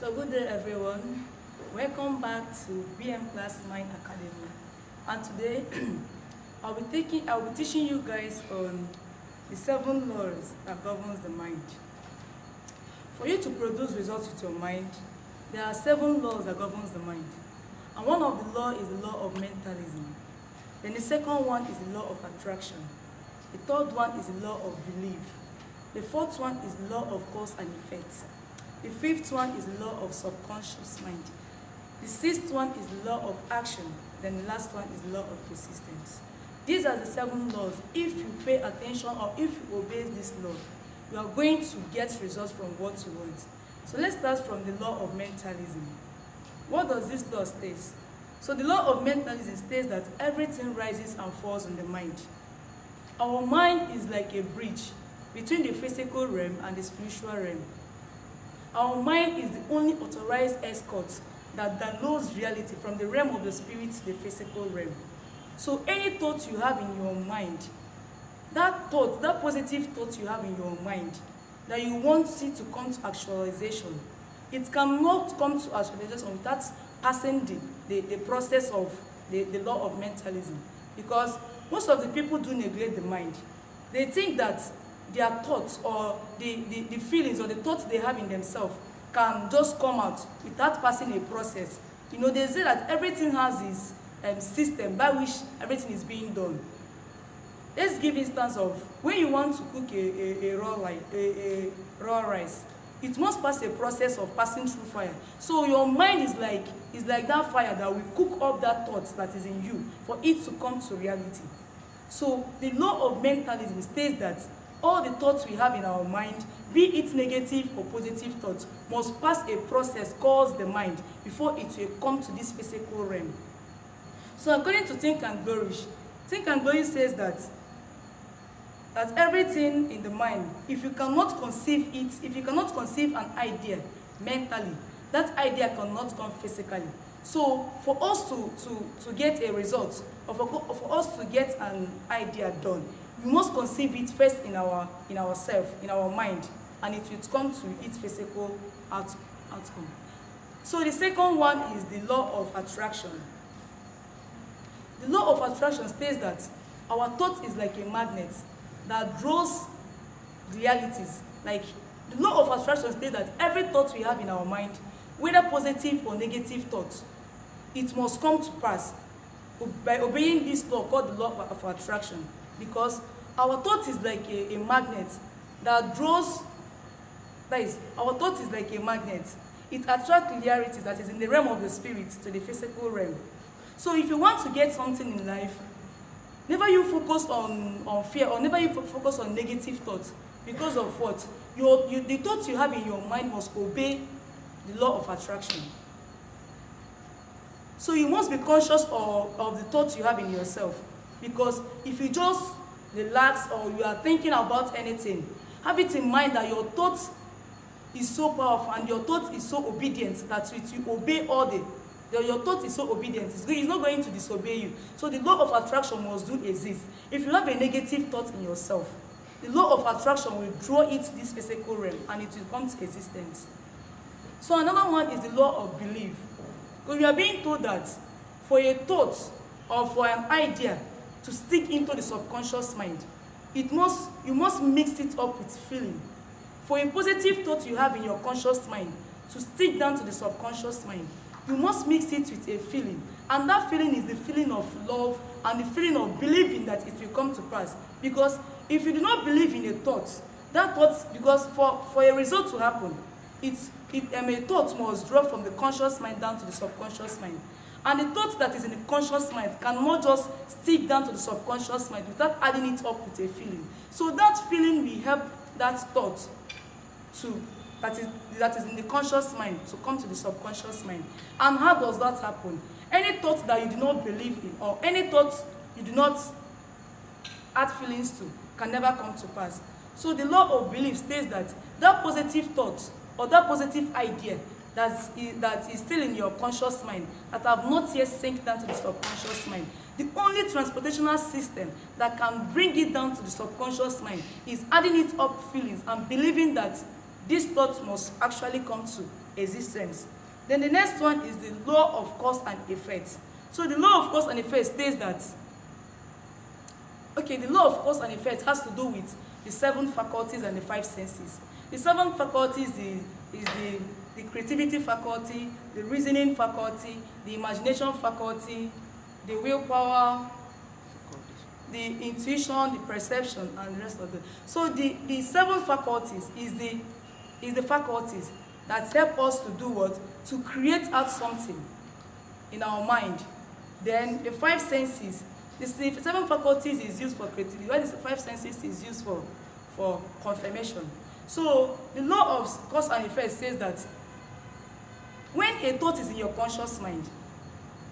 So good day everyone. Welcome back to BM Class 9 Academy. And today I'll be teaching you guys on the 7 laws that governs the mind. For you to produce results with your mind, there are 7 laws that governs the mind. And one of the laws is the law of mentalism. Then the second one is the law of attraction. The third one is the law of belief. The fourth one is the law of cause and effect. The fifth one is the law of subconscious mind. The sixth one is the law of action. Then the last one is the law of persistence. These are the 7 laws. If you pay attention or if you obey this law, you are going to get results from what you want. So let's start from the law of mentalism. What does this law state? So the law of mentalism states that everything rises and falls in the mind. Our mind is like a bridge between the physical realm and the spiritual realm. Our mind is the only authorized escort that downloads reality from the realm of the spirit to the physical realm. So any thought you have in your mind, that positive thought you have in your mind, that you want it to come to actualization, it cannot come to actualization without passing the process of the law of mentalism. Because most of the people do neglect the mind. They think that their thoughts or the feelings or the thoughts they have in themselves can just come out without passing a process. You know, they say that everything has this system by which everything is being done. Let's give instance of when you want to cook a raw rice, it must pass a process of passing through fire. So your mind is like that fire that will cook up that thought that is in you for it to come to reality. So the law of mentalism states that all the thoughts we have in our mind, be it negative or positive thoughts, must pass a process called the mind before it will come to this physical realm. So according to Think and Flourish says that everything in the mind, if you cannot conceive an idea mentally, that idea cannot come physically. So for us to get a result, or for us to get an idea done, we must conceive it first in ourself, in our mind, and it will come to its physical outcome. So the second one is the law of attraction. The law of attraction states that our thought is like a magnet that draws realities. Like the law of attraction states that every thought we have in our mind, whether positive or negative thoughts, it must come to pass by obeying this law called the law of attraction. Because our thought is like a magnet that draws, our thought is like a magnet. It attracts realities that is in the realm of the spirit to the physical realm. So if you want to get something in life, never you focus on fear, or never you focus on negative thoughts. Because of what? The thoughts you have in your mind must obey the law of attraction. So you must be conscious of the thoughts you have in yourself. Because if you just relax or you are thinking about anything, have it in mind that your thought is so powerful and your thought is so obedient that it will obey your thought is so obedient. It's not going to disobey you. So the law of attraction must do exist. If you have a negative thought in yourself, the law of attraction will draw it to this physical realm and it will come to existence. So another one is the law of belief. Because we are being told that for a thought or for an idea to stick into the subconscious mind, you must mix it up with feeling. For a positive thought you have in your conscious mind to stick down to the subconscious mind, you must mix it with a feeling. And that feeling is the feeling of love and the feeling of believing that it will come to pass. Because if you do not believe in a thought, because for a result to happen, a thought must drop from the conscious mind down to the subconscious mind. And the thought that is in the conscious mind cannot just stick down to the subconscious mind without adding it up with a feeling. So that feeling will help that thought that is in the conscious mind to come to the subconscious mind. And how does that happen? Any thought that you do not believe in, or any thought you do not add feelings to, can never come to pass. So the law of belief states that positive thought or that positive idea that is still in your conscious mind, that have not yet sunk down to the subconscious mind, the only transportational system that can bring it down to the subconscious mind is adding it up feelings and believing that These thoughts must actually come to existence. Then the next one is the law of cause and effect. So the law of cause and effect states that, okay, the law of cause and effect has to do with the 7 faculties and the 5 senses. The 7 faculties is the creativity faculty, the reasoning faculty, the imagination faculty, the willpower, the intuition, the perception, and the rest of it. So the 7 faculties is the faculties that help us to do what? To create out something in our mind. Then the 5 senses, the 7 faculties is used for creativity, while the 5 senses is used for confirmation. So the law of cause and effect says that when a thought is in your conscious mind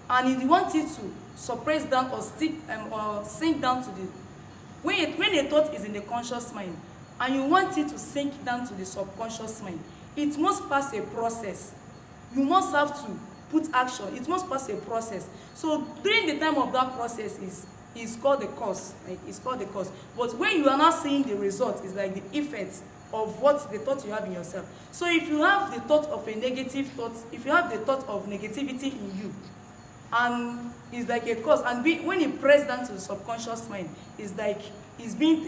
and you want it to suppress down or sink down to the, when a thought is in the conscious mind and you want it to sink down to the subconscious mind, it must pass a process. You must have to put action. It must pass a process. So during the time of that process is called the cause. Like, it's called the cause. But when you are not seeing the result, it's like the effect of what the thought you have in yourself. So if you have the thought of a negative thought, if you have the thought of negativity in you, and it's like a cause, and when it press down to the subconscious mind, it's like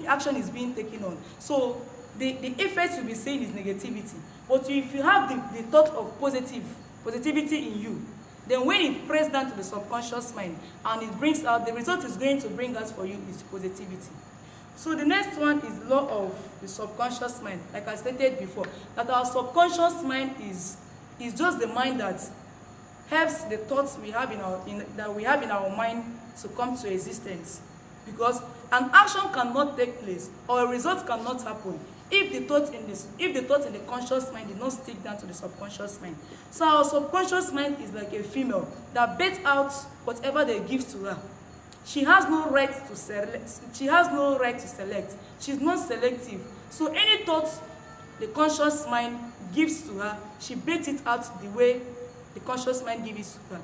action is being taken on. So the effect you'll be seeing is negativity. But if you have the thought of positivity in you, then when it press down to the subconscious mind and it brings out, the result is going to bring out for you is positivity. So the next one is the law of the subconscious mind. Like I stated before, that our subconscious mind is just the mind that helps the thoughts we have in our mind to come to existence. Because an action cannot take place or a result cannot happen if the thought in the conscious mind did not stick down to the subconscious mind. So our subconscious mind is like a female that bets out whatever they give to her. She has no right to select. She's not selective. So any thoughts the conscious mind gives to her, she bets it out the way the conscious mind gives it to her.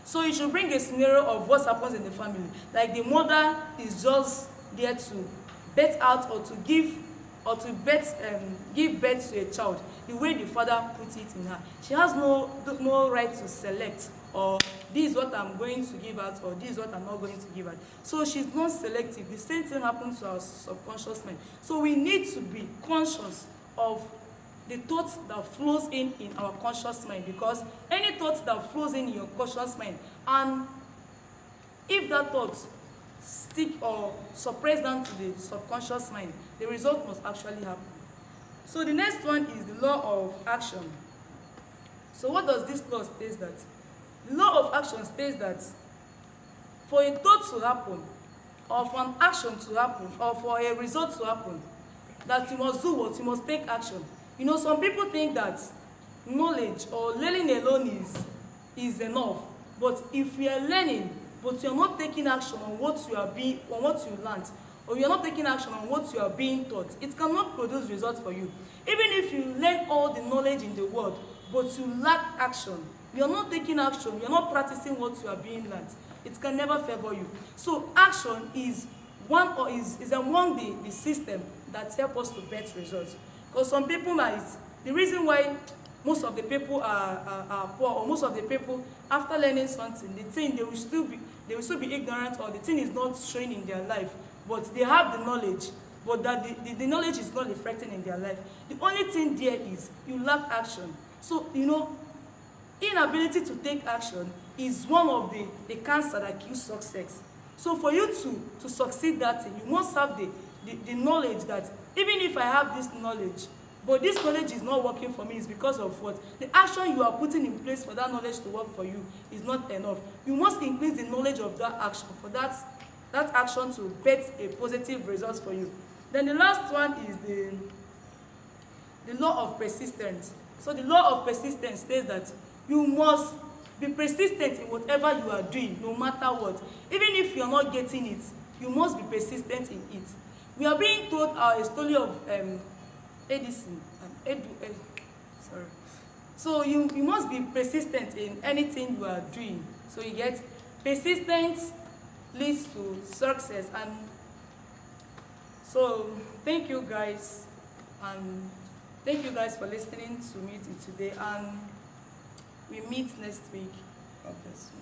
So you should bring a scenario of what happens in the family. Like the mother is just there to bet out or to give birth to a child the way the father put it in her. She has no right to select, or this is what I'm going to give out, or this is what I'm not going to give out. So she's not selective. The same thing happens to our subconscious mind. So we need to be conscious of the thoughts that flows in our conscious mind, because any thoughts that flows in your conscious mind, and if that thought stick or suppress down to the subconscious mind, the result must actually happen. So the next one is the law of action. So what does this law state? That the law of action states that for a thought to happen, or for an action to happen, or for a result to happen, that you must do what? You must take action. You know, some people think that knowledge or learning alone is enough. But if you are learning, but you are not taking action on what you learned, or you are not taking action on what you are being taught, it cannot produce results for you. Even if you learn all the knowledge in the world, but you lack action, you are not taking action, you are not practicing what you are being learned, it can never favor you. So action is among the system that help us to get results. Because some people the reason why most of the people are poor, or most of the people, after learning something, they will still be ignorant, or the thing is not showing in their life, but they have the knowledge, but that the knowledge is not reflecting in their life. The only thing there is you lack action. So, you know, inability to take action is one of the cancer that kills success. So for you to succeed that thing, you must have the knowledge that even if I have this knowledge, but this knowledge is not working for me, is because of what? The action you are putting in place for that knowledge to work for you is not enough. You must increase the knowledge of that action for that action to get a positive result for you. Then the last one is the law of persistence. So the law of persistence states that you must be persistent in whatever you are doing, no matter what. Even if you are not getting it, you must be persistent in it. We are being told a story of Edison and sorry. So you must be persistent in anything you are doing. So you get persistence leads to success. And so thank you guys, and Thank you guys for listening to me today, and we meet next week. God bless you.